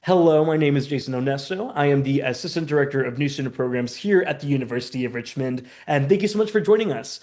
Hello, my name is Jason Onesto. I am the Assistant Director of New Student Programs here at the University of Richmond, and thank you so much for joining us.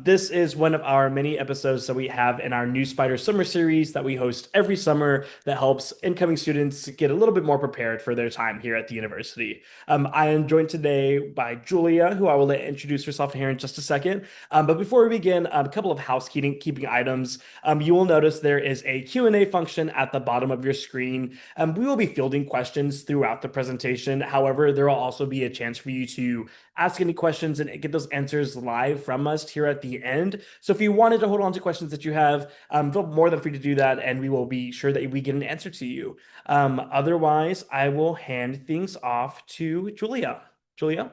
This is one of our many episodes that we have in our New Spider Summer Series that we host every summer that helps incoming students get a little bit more prepared for their time here at the university. I am joined today by Julia, who I will let introduce herself here in just a second. But before we begin, a couple of housekeeping items. You will notice there is a Q&A function at the bottom of your screen. We will be fielding questions throughout the presentation. However, there will also be a chance for you to ask any questions and get those answers live from us here at the end. So if you wanted to hold on to questions that you have, feel more than free to do that, and we will be sure that we get an answer to you. Otherwise, I will hand things off to Julia. Julia?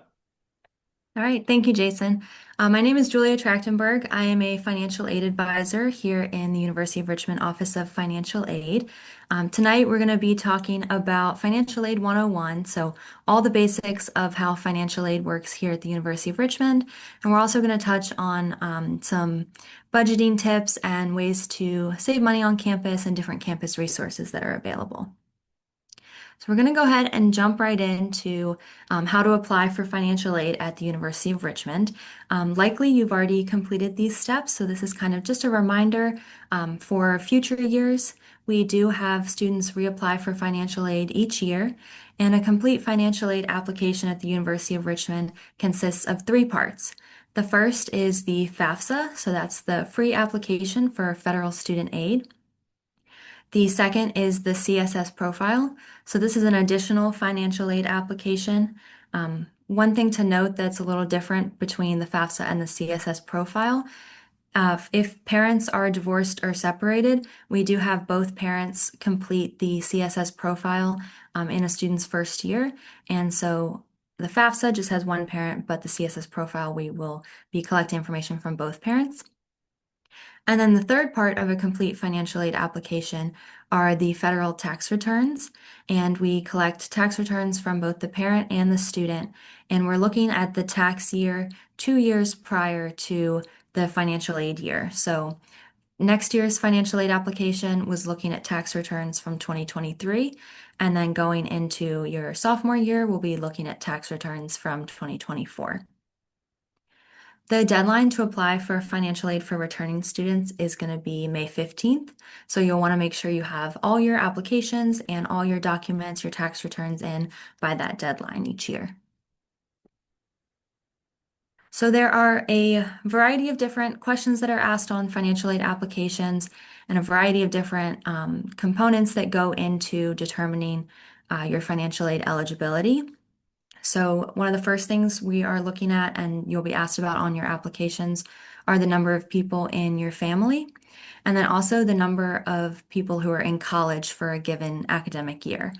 All right, thank you, Jason. My name is Julia Trachtenberg. I am a financial aid advisor here in the University of Richmond Office of Financial Aid. Tonight, we're going to be talking about Financial Aid 101, so all the basics of how financial aid works here at the University of Richmond. And we're also going to touch on some budgeting tips and ways to save money on campus and different campus resources that are available. So we're going to go ahead and jump right into how to apply for financial aid at the University of Richmond. Likely you've already completed these steps, so this is kind of just a reminder for future years. We do have students reapply for financial aid each year, and a complete financial aid application at the University of Richmond consists of three parts. The first is the FAFSA, so that's the free application for federal student aid. The second is the CSS profile. So this is an additional financial aid application. One thing to note that's a little different between the FAFSA and the CSS profile. If parents are divorced or separated, we do have both parents complete the CSS profile in a student's first year. And so the FAFSA just has one parent, but the CSS profile, we will be collecting information from both parents. And then the third part of a complete financial aid application are the federal tax returns. And we collect tax returns from both the parent and the student. And we're looking at the tax year 2 years prior to the financial aid year. So next year's financial aid application was looking at tax returns from 2023. And then going into your sophomore year, we'll be looking at tax returns from 2024. The deadline to apply for financial aid for returning students is going to be May 15th. So you'll want to make sure you have all your applications and all your documents, your tax returns in by that deadline each year. So there are a variety of different questions that are asked on financial aid applications and a variety of different components that go into determining your financial aid eligibility. So one of the first things we are looking at and you'll be asked about on your applications are the number of people in your family, and then also the number of people who are in college for a given academic year.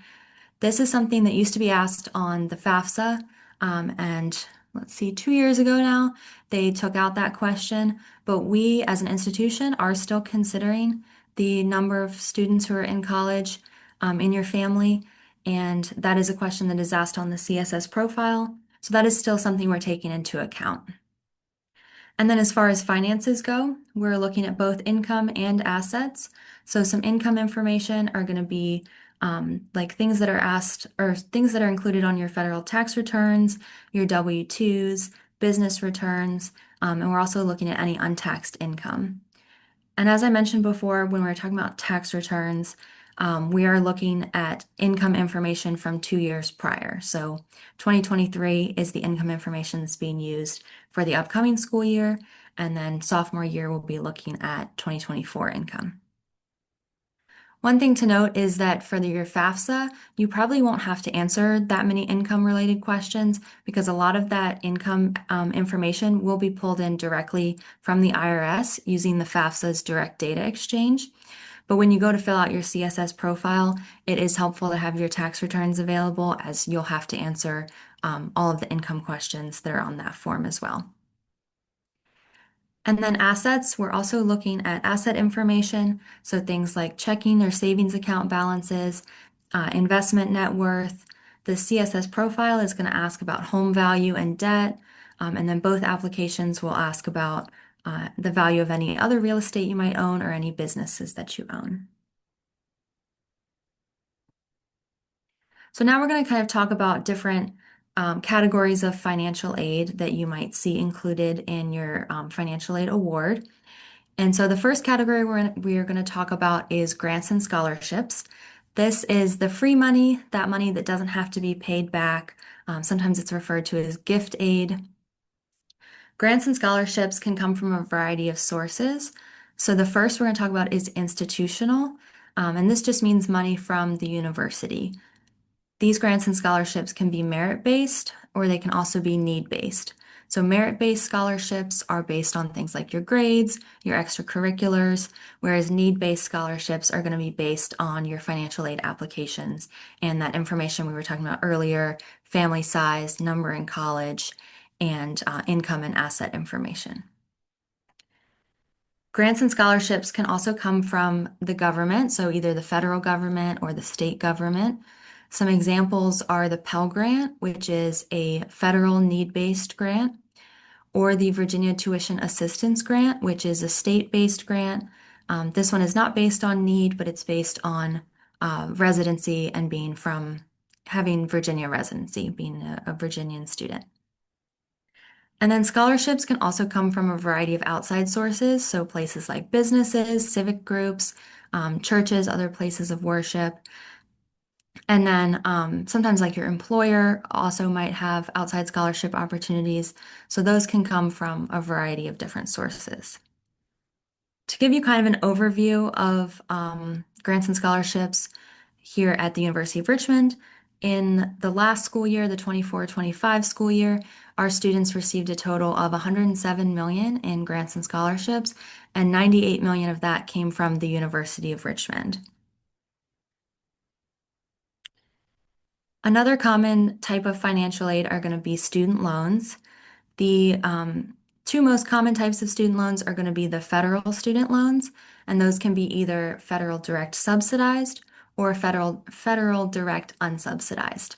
This is something that used to be asked on the FAFSA, and let's see, 2 years ago now, they took out that question, but we as an institution are still considering the number of students who are in college in your family. And that is a question that is asked on the CSS profile. So that is still something we're taking into account. And then as far as finances go, we're looking at both income and assets. So some income information are going to be like things that are asked or things that are included on your federal tax returns, your W-2s, business returns, and we're also looking at any untaxed income. And as I mentioned before, when we're talking about tax returns, we are looking at income information from 2 years prior. So 2023 is the income information that's being used for the upcoming school year, and then sophomore year we'll be looking at 2024 income. One thing to note is that for your FAFSA, you probably won't have to answer that many income-related questions because a lot of that income information will be pulled in directly from the IRS using the FAFSA's direct data exchange. But when you go to fill out your CSS profile, it is helpful to have your tax returns available as you'll have to answer all of the income questions that are on that form as well. And then assets, we're also looking at asset information. So things like checking or savings account balances, investment net worth. The CSS profile is going to ask about home value and debt. And then both applications will ask about the value of any other real estate you might own or any businesses that you own. So now we're going to kind of talk about different categories of financial aid that you might see included in your financial aid award. And so the first category we're going to talk about is grants and scholarships. This is the free money, that money that doesn't have to be paid back. Sometimes it's referred to as gift aid. Grants and scholarships can come from a variety of sources. So the first we're going to talk about is institutional, and this just means money from the university. These grants and scholarships can be merit-based or they can also be need-based. So merit-based scholarships are based on things like your grades, your extracurriculars, whereas need-based scholarships are going to be based on your financial aid applications and that information we were talking about earlier, family size, number in college, and income and asset information. Grants and scholarships can also come from the government, so either the federal government or the state government. Some examples are the Pell Grant, which is a federal need-based grant, or the Virginia Tuition Assistance Grant, which is a state-based grant. This one is not based on need, but it's based on residency and having Virginia residency, being a Virginian student. And then scholarships can also come from a variety of outside sources, so places like businesses, civic groups, churches, other places of worship. And then sometimes, like your employer, also might have outside scholarship opportunities. So those can come from a variety of different sources. To give you kind of an overview of grants and scholarships here at the University of Richmond, in the last school year, the 24-25 school year, our students received a total of 107 million in grants and scholarships, and 98 million of that came from the University of Richmond. Another common type of financial aid are going to be student loans. The two most common types of student loans are going to be the federal student loans, and those can be either federal direct subsidized or federal direct unsubsidized.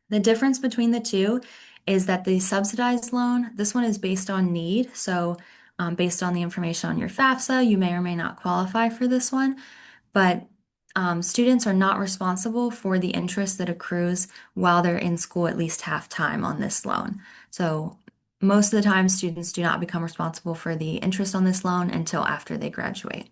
The difference between the two is that the subsidized loan, this one is based on need. So based on the information on your FAFSA, you may or may not qualify for this one, but students are not responsible for the interest that accrues while they're in school at least half time on this loan. So most of the time, students do not become responsible for the interest on this loan until after they graduate.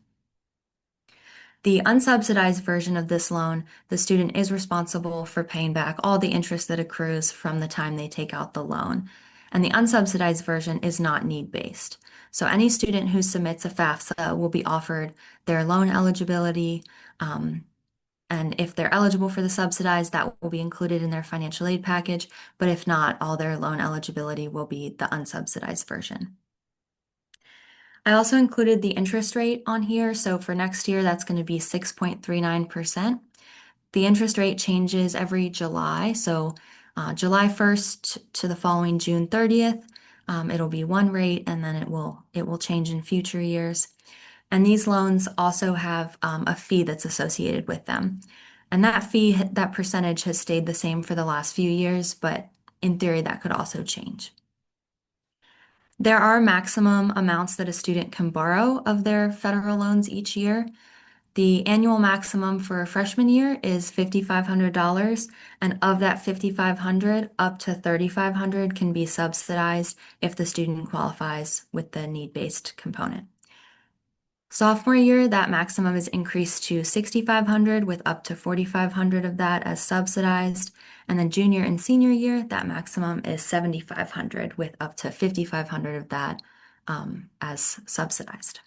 The unsubsidized version of this loan, the student is responsible for paying back all the interest that accrues from the time they take out the loan. And the unsubsidized version is not need-based. So any student who submits a FAFSA will be offered their loan eligibility, and if they're eligible for the subsidized, that will be included in their financial aid package. But if not, all their loan eligibility will be the unsubsidized version. I also included the interest rate on here. So for next year, that's going to be 6.39%. The interest rate changes every July. So July 1st to the following June 30th, it'll be one rate, and then it will change in future years. And these loans also have a fee that's associated with them. And that fee, that percentage has stayed the same for the last few years, but in theory, that could also change. There are maximum amounts that a student can borrow of their federal loans each year. The annual maximum for a freshman year is $5,500, and of that $5,500, up to $3,500 can be subsidized if the student qualifies with the need-based component. Sophomore year, that maximum is increased to $6,500 with up to $4,500 of that as subsidized. And then junior and senior year, that maximum is $7,500 with up to $5,500 of that as subsidized.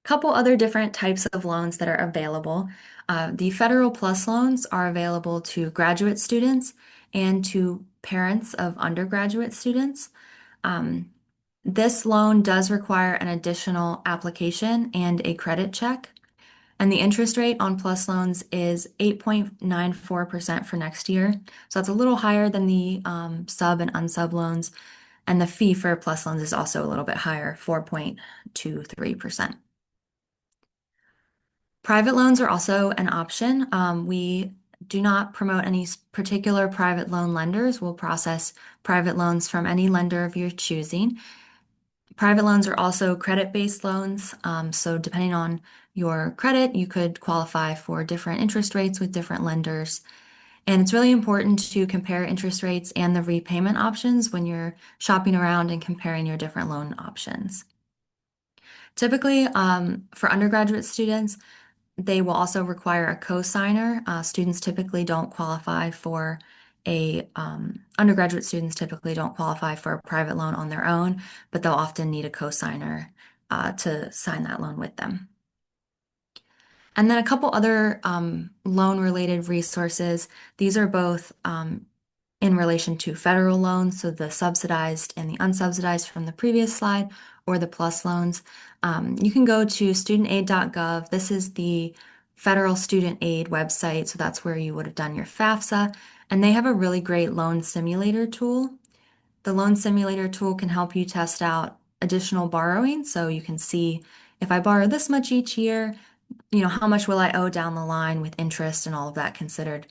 Couple other different types of loans that are available. The Federal Plus loans are available to graduate students and to parents of undergraduate students. This loan does require an additional application and a credit check. And the interest rate on Plus loans is 8.94% for next year. So that's a little higher than the sub and unsub loans. And the fee for Plus loans is also a little bit higher, 4.23%. Private loans are also an option. We do not promote any particular private loan lenders. We'll process private loans from any lender of your choosing. Private loans are also credit-based loans. So depending on your credit, you could qualify for different interest rates with different lenders. And it's really important to compare interest rates and the repayment options when you're shopping around and comparing your different loan options. Typically, for undergraduate students, they will also require a co-signer. Students typically don't qualify for undergraduate students typically don't qualify for a private loan on their own, but they'll often need a co-signer to sign that loan with them. And then a couple other loan-related resources. These are both in relation to federal loans, so the subsidized and the unsubsidized from the previous slide, or the PLUS loans. You can go to studentaid.gov. This is the federal student aid website, so that's where you would have done your FAFSA, and they have a really great loan simulator tool. The loan simulator tool can help you test out additional borrowing, so you can see if I borrow this much each year, how much will I owe down the line with interest and all of that considered.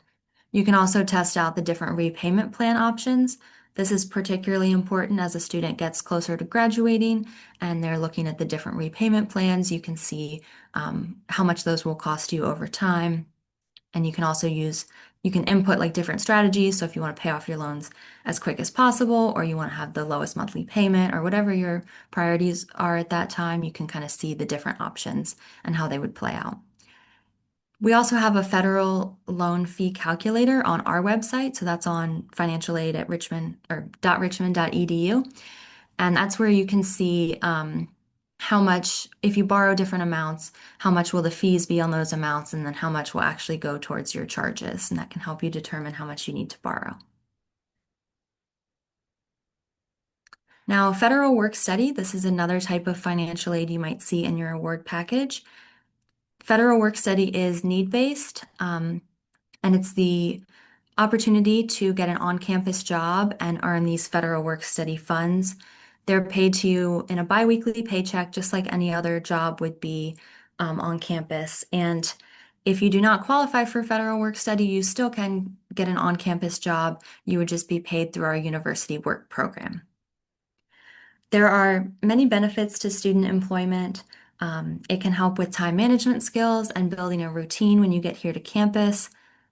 You can also test out the different repayment plan options. This is particularly important as a student gets closer to graduating and they're looking at the different repayment plans. You can see how much those will cost you over time. And you can also you can input like different strategies. So if you want to pay off your loans as quick as possible, or you want to have the lowest monthly payment, or whatever your priorities are at that time, you can kind of see the different options and how they would play out. We also have a federal loan fee calculator on our website. So that's on financial aid at Richmond or .richmond.edu. And that's where you can see how much, if you borrow different amounts, how much will the fees be on those amounts, and then how much will actually go towards your charges. And that can help you determine how much you need to borrow. Now, federal work study, this is another type of financial aid you might see in your award package. Federal work study is need-based, and it's the opportunity to get an on-campus job and earn these federal work study funds. They're paid to you in a biweekly paycheck, just like any other job would be on campus. And if you do not qualify for federal work study, you still can get an on-campus job. You would just be paid through our university work program. There are many benefits to student employment. It can help with time management skills and building a routine when you get here to campus.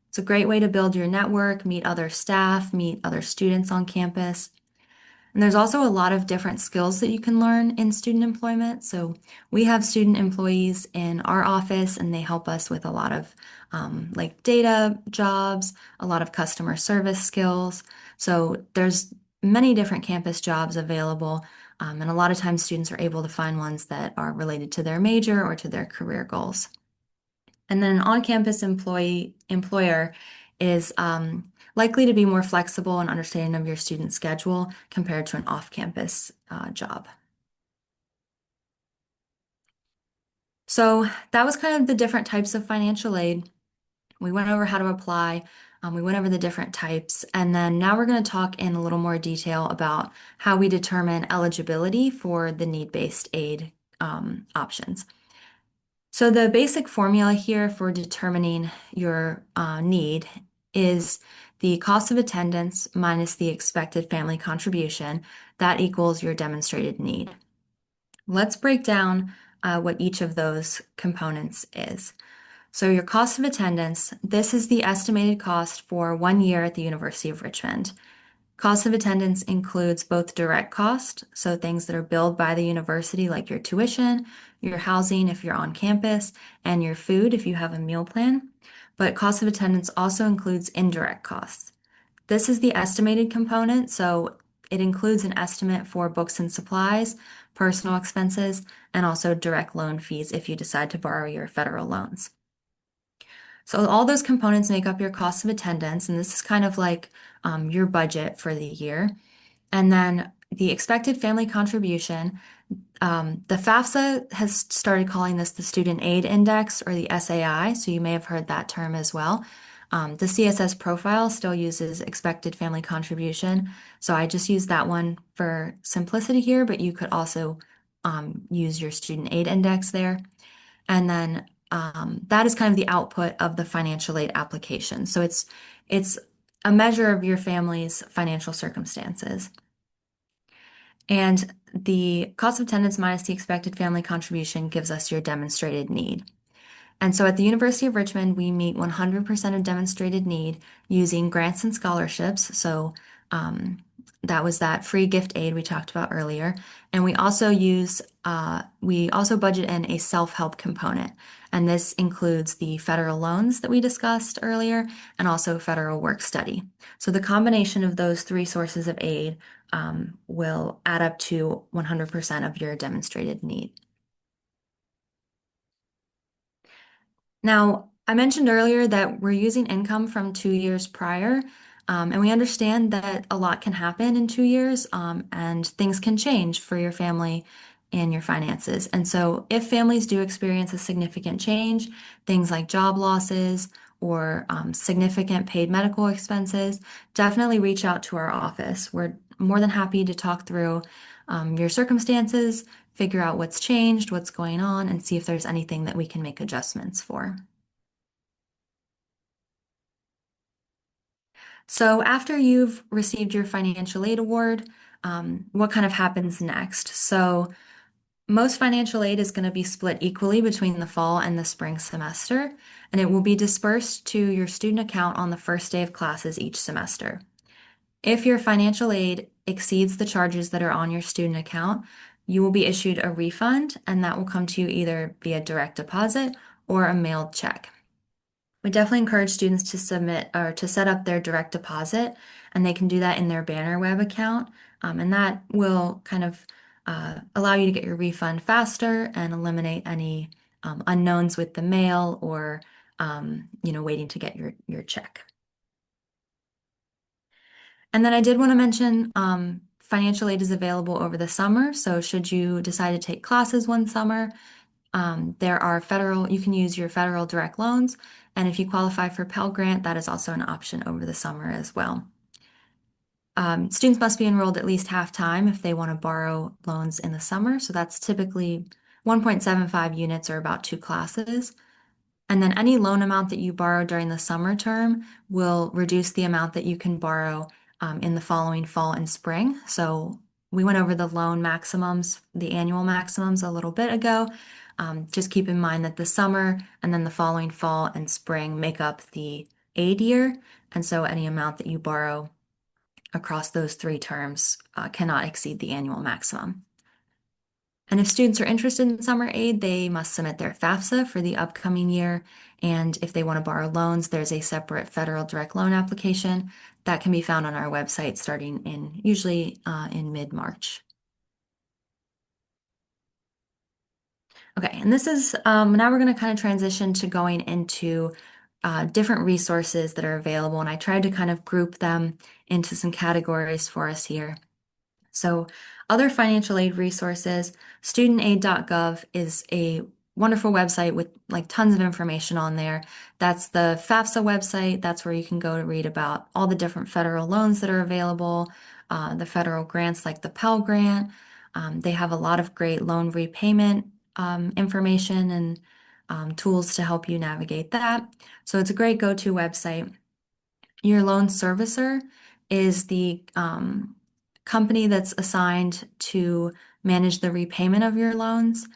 It's a great way to build your network, meet other staff, meet other students on campus. And there's also a lot of different skills that you can learn in student employment. So we have student employees in our office, and they help us with a lot of like data jobs, a lot of customer service skills. So there's many different campus jobs available. And a lot of times students are able to find ones that are related to their major or to their career goals. And then an on-campus employer is likely to be more flexible and understanding of your student schedule compared to an off-campus job. So that was kind of the different types of financial aid. We went over how to apply. We went over the different types. And then now we're going to talk in a little more detail about how we determine eligibility for the need-based aid options. So the basic formula here for determining your need is the cost of attendance minus the expected family contribution. That equals your demonstrated need. Let's break down what each of those components is. So your cost of attendance, this is the estimated cost for 1 year at the University of Richmond. Cost of attendance includes both direct cost, so things that are billed by the university, like your tuition, your housing if you're on campus, and your food if you have a meal plan. But cost of attendance also includes indirect costs. This is the estimated component, so it includes an estimate for books and supplies, personal expenses, and also direct loan fees if you decide to borrow your federal loans. So all those components make up your cost of attendance, and this is kind of like your budget for the year. And then the expected family contribution, the FAFSA has started calling this the Student Aid Index or the SAI, so you may have heard that term as well. The CSS profile still uses expected family contribution, so I just use that one for simplicity here, but you could also use your Student Aid Index there. And then that is kind of the output of the financial aid application. So it's a measure of your family's financial circumstances. And the cost of attendance minus the expected family contribution gives us your demonstrated need. And so at the University of Richmond, we meet 100% of demonstrated need using grants and scholarships. So um, that was that free gift aid we talked about earlier. And we also budget in a self-help component. And this includes the federal loans that we discussed earlier and also federal work study. So the combination of those three sources of aid will add up to 100% of your demonstrated need. Now, I mentioned earlier that we're using income from 2 years prior, and we understand that a lot can happen in 2 years, and things can change for your family and your finances. And so, if families do experience a significant change, things like job losses or significant paid medical expenses, definitely reach out to our office. We're more than happy to talk through your circumstances, figure out what's changed, what's going on, and see if there's anything that we can make adjustments for. So after you've received your financial aid award, what kind of happens next? So most financial aid is going to be split equally between the fall and the spring semester, and it will be dispersed to your student account on the first day of classes each semester. If your financial aid exceeds the charges that are on your student account, you will be issued a refund, and that will come to you either via direct deposit or a mailed check. We definitely encourage students to submit or to set up their direct deposit, and they can do that in their Banner Web account. And that will kind of allow you to get your refund faster and eliminate any unknowns with the mail or waiting to get your check. And then I did want to mention financial aid is available over the summer. So should you decide to take classes one summer, you can use your federal direct loans. And if you qualify for Pell Grant, that is also an option over the summer as well. Students must be enrolled at least half time if they want to borrow loans in the summer. So that's typically 1.75 units or about two classes. And then any loan amount that you borrow during the summer term will reduce the amount that you can borrow in the following fall and spring. So we went over the loan maximums, the annual maximums a little bit ago. Just keep in mind that the summer and then the following fall and spring make up the aid year. And so any amount that you borrow across those three terms cannot exceed the annual maximum. And if students are interested in summer aid, they must submit their FAFSA for the upcoming year. And if they want to borrow loans, there's a separate federal direct loan application that can be found on our website starting usually in mid-March. Okay, and this is now we're going to kind of transition to going into different resources that are available. And I tried to kind of group them into some categories for us here. So, other financial aid resources, studentaid.gov is a wonderful website with like tons of information on there. That's the FAFSA website. That's where you can go to read about all the different federal loans that are available, the federal grants like the Pell Grant. They have a lot of great loan repayment information and tools to help you navigate that. So, it's a great go-to website. Your loan servicer is the company that's assigned to manage the repayment of your loans.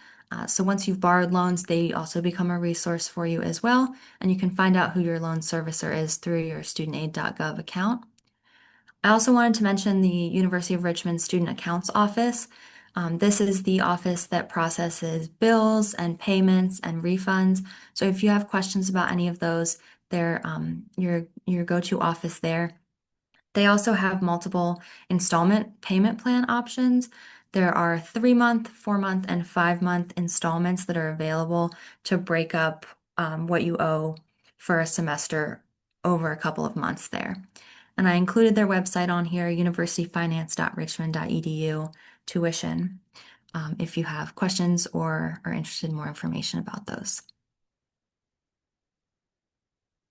So once you've borrowed loans, they also become a resource for you as well. And you can find out who your loan servicer is through your studentaid.gov account. I also wanted to mention the University of Richmond Student Accounts Office. This is the office that processes bills and payments and refunds. So if you have questions about any of those, they're your go-to office there. They also have multiple installment payment plan options. There are 3-month, 4-month, and 5-month installments that are available to break up what you owe for a semester over a couple of months there. And I included their website on here, universityfinance.richmond.edu tuition, if you have questions or are interested in more information about those.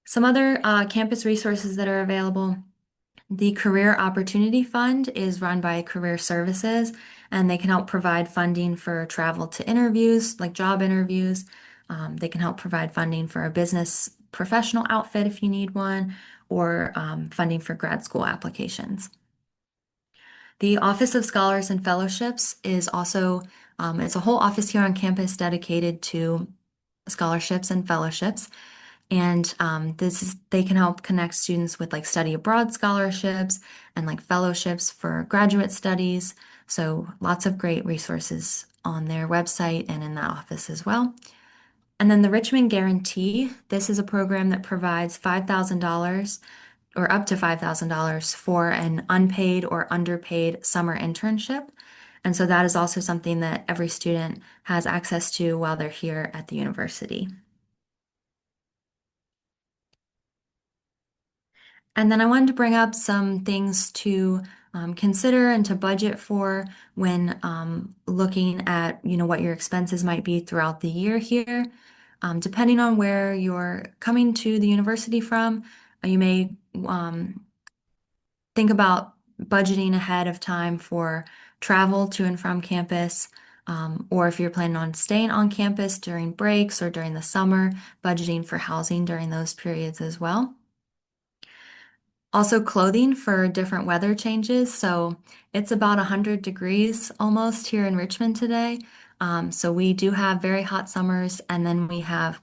Some other campus resources that are available. The Career Opportunity Fund is run by Career Services, and they can help provide funding for travel to interviews, like job interviews. They can help provide funding for a business professional outfit if you need one, or funding for grad school applications. The Office of Scholars and Fellowships is also, it's a whole office here on campus dedicated to scholarships and fellowships. And they can help connect students with like study abroad scholarships and like fellowships for graduate studies. So lots of great resources on their website and in that office as well. And then the Richmond Guarantee, this is a program that provides $5,000 or up to $5,000 for an unpaid or underpaid summer internship. And so that is also something that every student has access to while they're here at the university. And then I wanted to bring up some things to consider and to budget for when looking at, what your expenses might be throughout the year here. Depending on where you're coming to the university from, you may think about budgeting ahead of time for travel to and from campus. Or if you're planning on staying on campus during breaks or during the summer, budgeting for housing during those periods as well. Also, clothing for different weather changes. So it's about 100 degrees almost here in Richmond today. So we do have very hot summers and then we have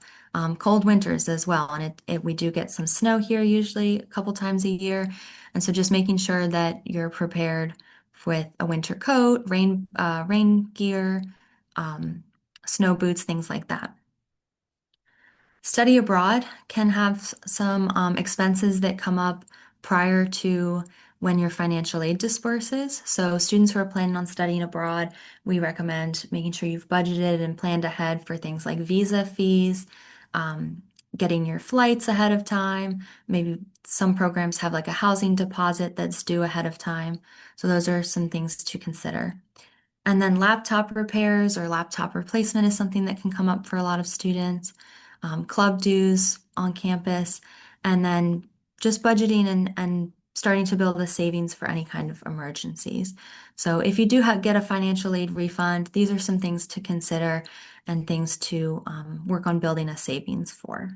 cold winters as well. And we do get some snow here usually a couple times a year. And so just making sure that you're prepared with a winter coat, rain gear, um, snow boots, things like that. Study abroad can have some expenses that come up prior to when your financial aid disperses. So, students who are planning on studying abroad, we recommend making sure you've budgeted and planned ahead for things like visa fees, um, getting your flights ahead of time. Maybe some programs have like a housing deposit that's due ahead of time. So, those are some things to consider. And then laptop repairs or laptop replacement is something that can come up for a lot of students. Club dues on campus, and then just budgeting and starting to build a savings for any kind of emergencies. So if you do get a financial aid refund, these are some things to consider and things to work on building a savings for.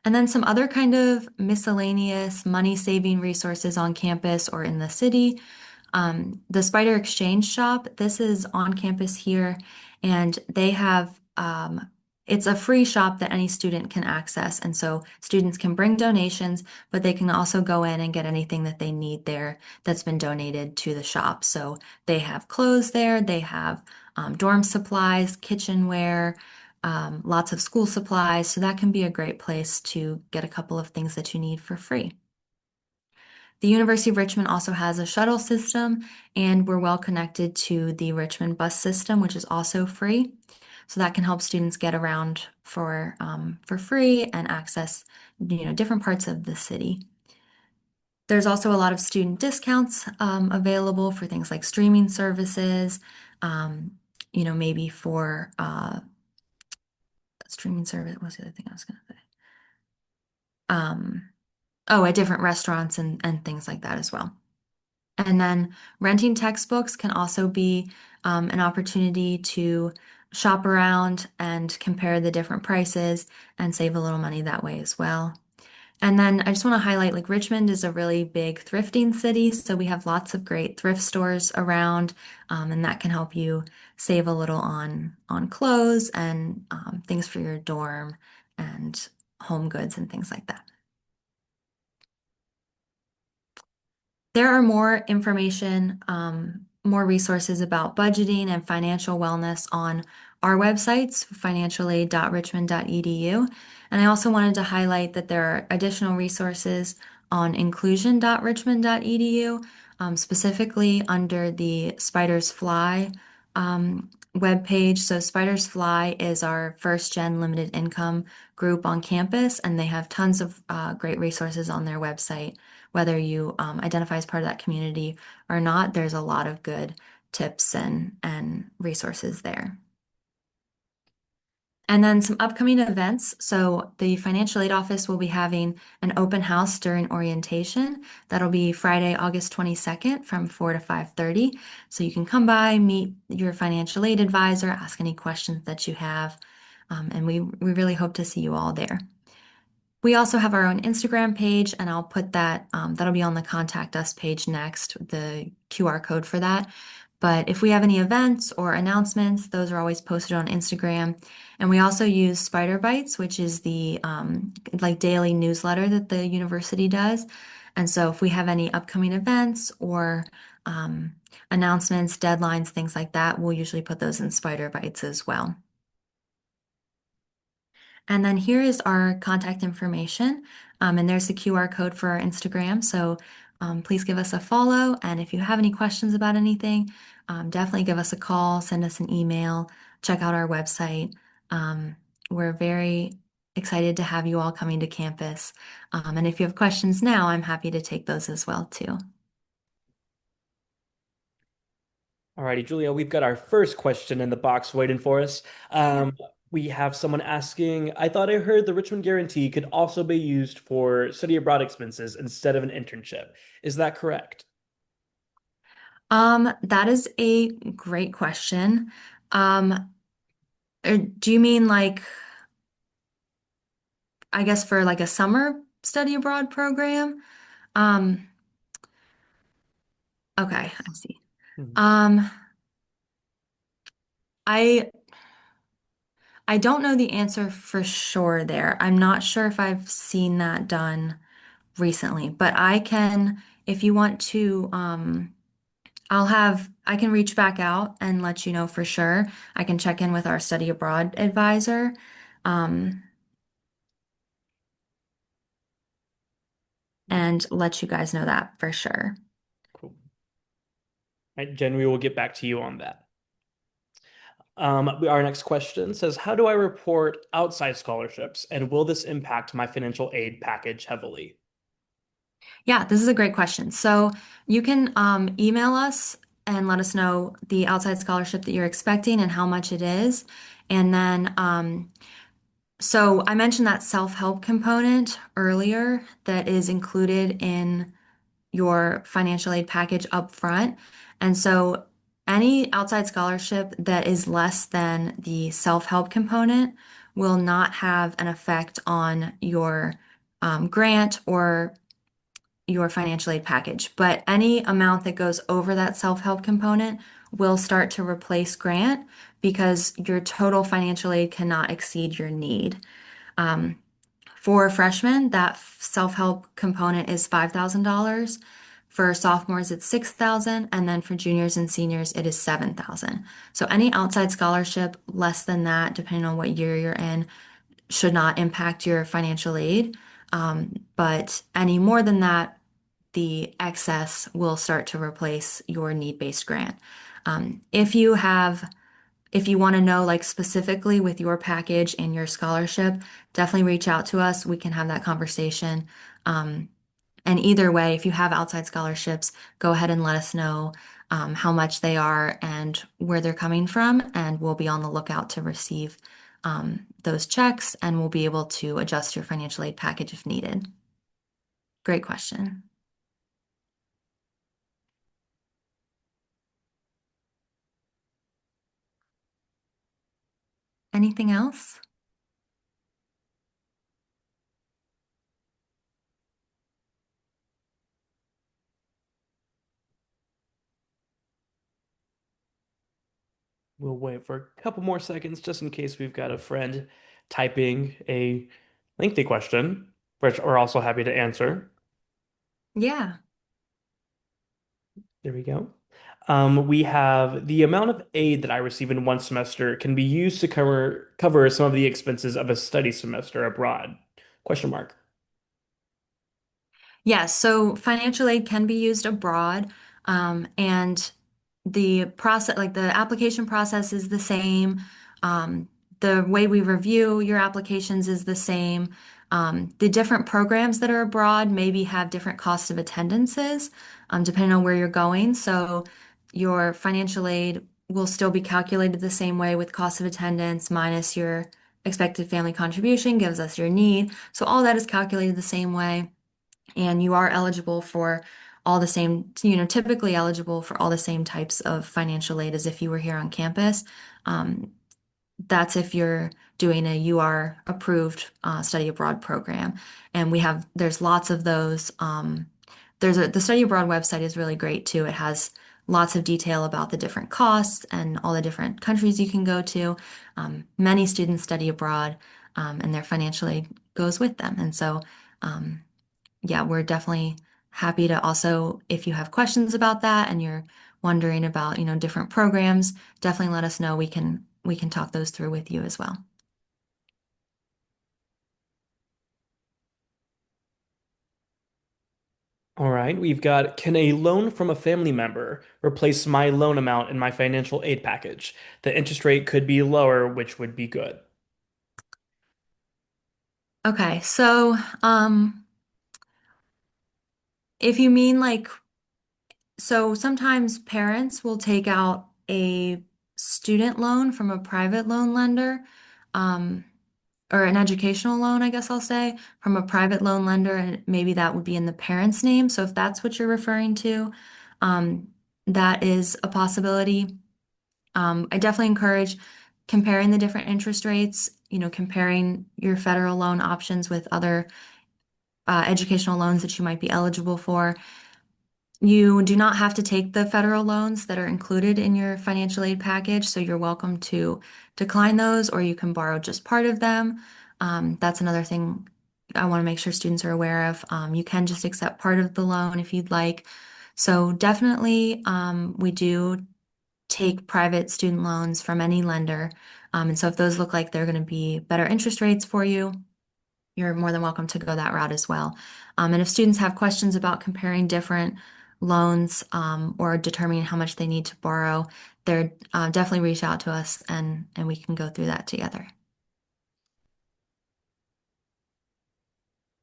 And then some other kind of miscellaneous money saving resources on campus or in the city. The Spider Exchange Shop, this is on campus here, and they have it's a free shop that any student can access. And so students can bring donations, but they can also go in and get anything that they need there that's been donated to the shop. So they have clothes there, they have dorm supplies, kitchenware, lots of school supplies. So that can be a great place to get a couple of things that you need for free. The University of Richmond also has a shuttle system, and we're well connected to the Richmond bus system, which is also free. So that can help students get around for free and access, different parts of the city. There's also a lot of student discounts available for things like streaming services, maybe for streaming service. What's the other thing I was going to say? Um, oh, at different restaurants and things like that as well. And then renting textbooks can also be an opportunity to shop around and compare the different prices and save a little money that way as well. And then I just want to highlight like Richmond is a really big thrifting city, so we have lots of great thrift stores around, and that can help you save a little on clothes and things for your dorm and home goods and things like that. There are more information, more resources about budgeting and financial wellness on our websites, financialaid.richmond.edu. And I also wanted to highlight that there are additional resources on inclusion.richmond.edu, specifically under the Spiders Fly webpage. So Spiders Fly is our first gen limited income group on campus, and they have tons of great resources on their website. Whether you identify as part of that community or not, there's a lot of good tips and resources there. And then some upcoming events. So the financial aid office will be having an open house during orientation. That'll be Friday, August 22nd from 4 to 5:30. So you can come by, meet your financial aid advisor, ask any questions that you have. And we really hope to see you all there. We also have our own Instagram page, and I'll put that, that'll be on the contact us page next, the QR code for that. But if we have any events or announcements, those are always posted on Instagram. And we also use Spider Bites, which is the like daily newsletter that the university does. And so if we have any upcoming events or um, announcements, deadlines, things like that, we'll usually put those in Spider Bites as well. And then here is our contact information. And there's the QR code for our Instagram. So please give us a follow. And if you have any questions about anything, definitely give us a call, send us an email, check out our website. Um, we're very excited to have you all coming to campus. And if you have questions now, I'm happy to take those as well too. Alrighty, Julia, we've got our first question in the box waiting for us. Yeah. We have someone asking, I thought I heard the Richmond Guarantee could also be used for study abroad expenses instead of an internship. Is that correct? That is a great question. Um, do you mean like I guess for like a summer study abroad program. Um, okay, I Yes. see. Mhm. Um, I I don't know the answer for sure there. I'm not sure if I've seen that done recently, but I can, if you want to, I can reach back out and let you know for sure. I can check in with our study abroad advisor, um, and let you guys know that for sure. Cool. Right, Jen, we will get back to you on that. Our next question says, how do I report outside scholarships, and will this impact my financial aid package heavily? Yeah, this is a great question. So you can email us and let us know the outside scholarship that you're expecting and how much it is. And then, so I mentioned that self-help component earlier that is included in your financial aid package up front. And so any outside scholarship that is less than the self-help component will not have an effect on your grant or your financial aid package, but any amount that goes over that self-help component will start to replace grant because your total financial aid cannot exceed your need. Um, for freshmen, that self-help component is $5,000. For sophomores, it's 6,000, and then for juniors and seniors, it is 7,000. So any outside scholarship less than that, depending on what year you're in, should not impact your financial aid. But any more than that, the excess will start to replace your need-based grant. If you have, if you want to know like specifically with your package and your scholarship, definitely reach out to us. We can have that conversation. Um, and either way, if you have outside scholarships, go ahead and let us know how much they are and where they're coming from, and we'll be on the lookout to receive those checks, and we'll be able to adjust your financial aid package if needed. Great question. Anything else? We'll wait for a couple more seconds just in case we've got a friend typing a lengthy question, which we're also happy to answer. Yeah. There we go. We have the amount of aid that I receive in one semester can be used to cover some of the expenses of a study semester abroad. Question mark. Yes, so financial aid can be used abroad, and the process, like the application process is the same. Um, the way we review your applications is the same. The different programs that are abroad maybe have different costs of attendances, depending on where you're going. So your financial aid will still be calculated the same way with cost of attendance minus your expected family contribution gives us your need. So all that is calculated the same way, and you are eligible for all the same, typically eligible for all the same types of financial aid as if you were here on campus. Um, that's if you're doing a UR approved study abroad program. And there's lots of those. The study abroad website is really great too. It has lots of detail about the different costs and all the different countries you can go to. Many students study abroad, and their financial aid goes with them. And so, um, yeah, we're definitely happy to also, if you have questions about that and you're wondering about, different programs, definitely let us know. We can talk those through with you as well. All right, we've got, can a loan from a family member replace my loan amount in my financial aid package? The interest rate could be lower, which would be good. Okay, so if you mean like, so sometimes parents will take out a student loan from a private loan lender, um, or an educational loan, I guess I'll say, from a private loan lender, and maybe that would be in the parent's name. So if that's what you're referring to, um, that is a possibility. I definitely encourage comparing the different interest rates, comparing your federal loan options with other educational loans that you might be eligible for. You do not have to take the federal loans that are included in your financial aid package, so you're welcome to decline those, or you can borrow just part of them. That's another thing I want to make sure students are aware of. You can just accept part of the loan if you'd like. So definitely, we do take private student loans from any lender. And so if those look like they're going to be better interest rates for you, you're more than welcome to go that route as well. And if students have questions about comparing different loans, or determining how much they need to borrow, they're definitely reach out to us and we can go through that together.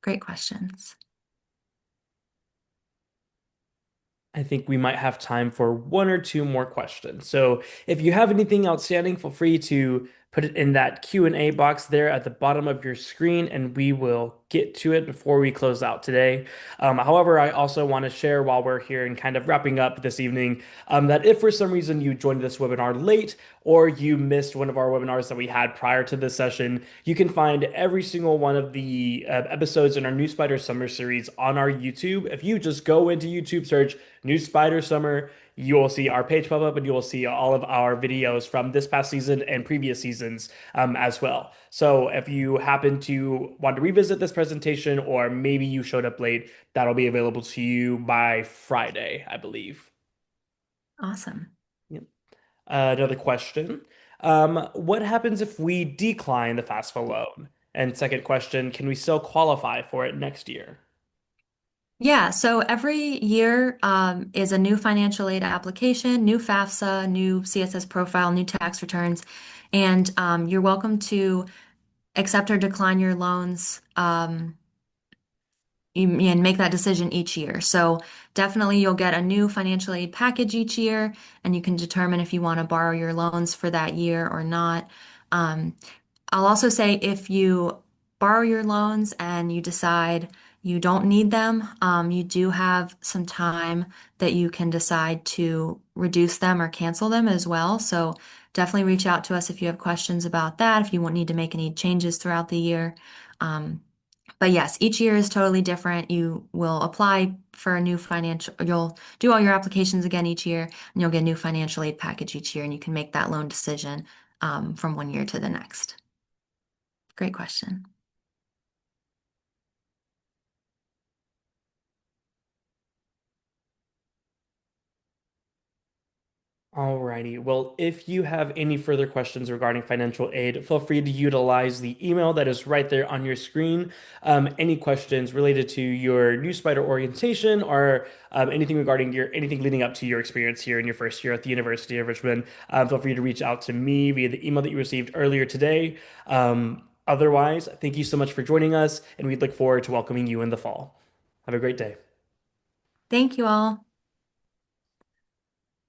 Great questions. I think we might have time for one or two more questions. So if you have anything outstanding, feel free to put it in that Q&A box there at the bottom of your screen, and we will get to it before we close out today. However, I also want to share while we're here and kind of wrapping up this evening, that if for some reason you joined this webinar late or you missed one of our webinars that we had prior to this session, you can find every single one of the episodes in our New Spider Summer series on our YouTube. If you just go into YouTube, search New Spider Summer, you will see our page pop up and you will see all of our videos from this past season and previous seasons as well. So if you happen to want to revisit this presentation or maybe you showed up late, that'll be available to you by Friday, I believe. Awesome. Yep. Another question. What happens if we decline the FAFSA loan? And second question, can we still qualify for it next year? Yeah, so every year is a new financial aid application, new FAFSA, new CSS profile, new tax returns, and you're welcome to accept or decline your loans. And make that decision each year. So definitely you'll get a new financial aid package each year, and you can determine if you want to borrow your loans for that year or not. Um, I'll also say if you borrow your loans and you decide you don't need them, you do have some time that you can decide to reduce them or cancel them as well. So definitely reach out to us if you have questions about that, if you won't need to make any changes throughout the year. Um, but yes, each year is totally different. You will apply for a new you'll do all your applications again each year, and you'll get a new financial aid package each year, and you can make that loan decision from one year to the next. Great question. Alrighty. Well, if you have any further questions regarding financial aid, feel free to utilize the email that is right there on your screen. Any questions related to your new spider orientation or anything regarding anything leading up to your experience here in your first year at the University of Richmond, feel free to reach out to me via the email that you received earlier today. Otherwise, thank you so much for joining us, and we look forward to welcoming you in the fall. Have a great day. Thank you all.